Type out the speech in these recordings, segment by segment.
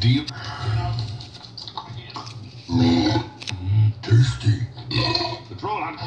Do you? Tasty. Control on.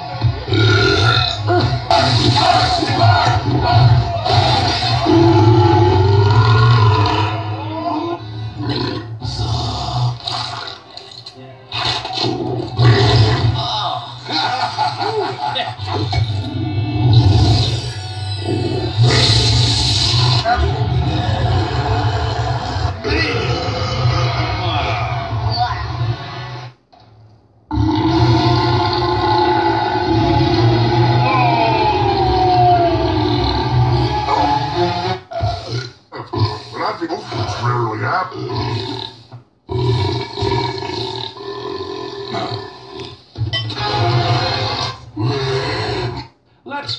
It's rarely happens. Let's.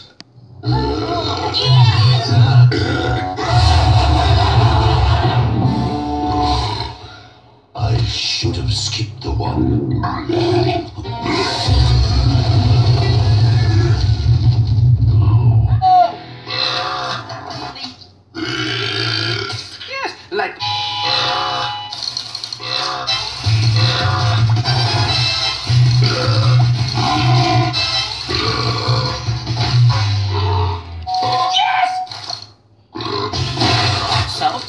I should have skipped the one. Yes, like. So.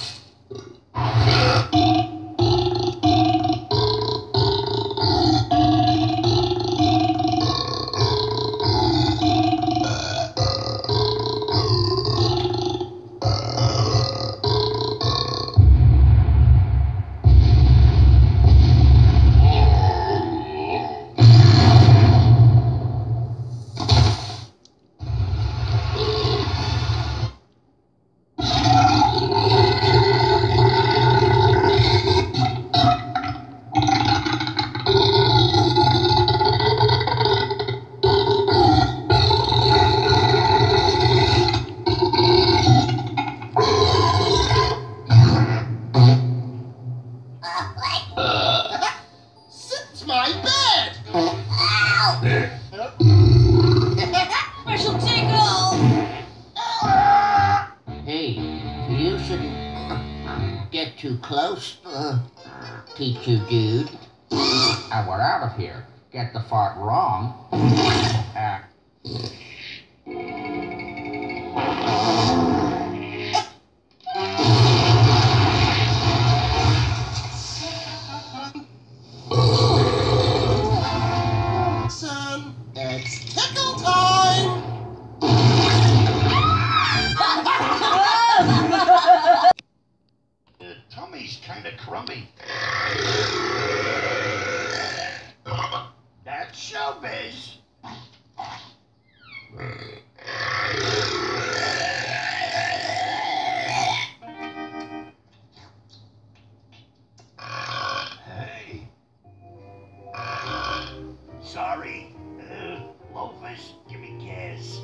It's my bed! Special tickle! Hey, you shouldn't get too close, Teacher Dude. And we're out of here. Get the fart wrong. Son, it's tickle time! Tummy's kinda crummy. That's showbiz. Hey. Sorry. Loafers, give me gas.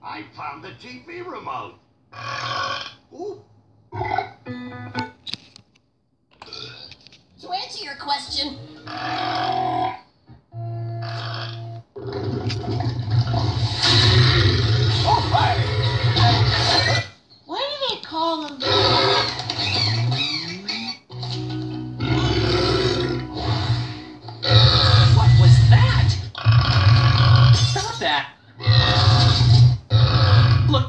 I found the TV remote. Ooh. To answer your question, why do they call them? What was that? Stop that! Look,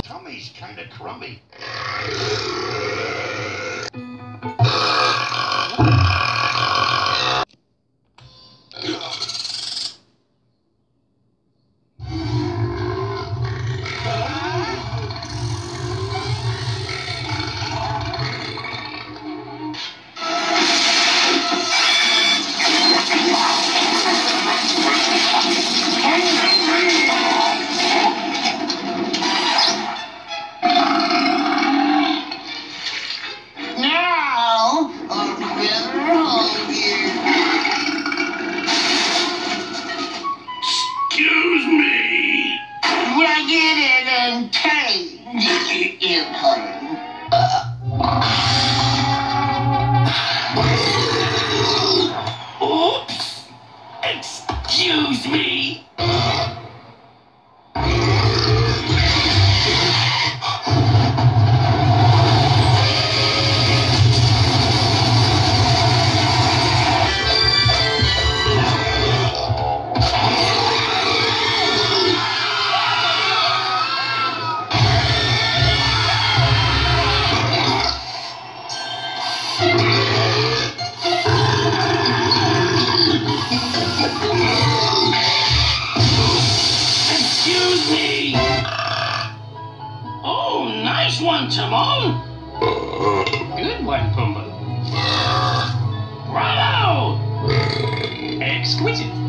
Tummy's kinda crummy. Now, over here. Excuse me. Rugged and untamed, you claim. Oops. Excuse me. one, Pumbaa. Bravo! Exquisite.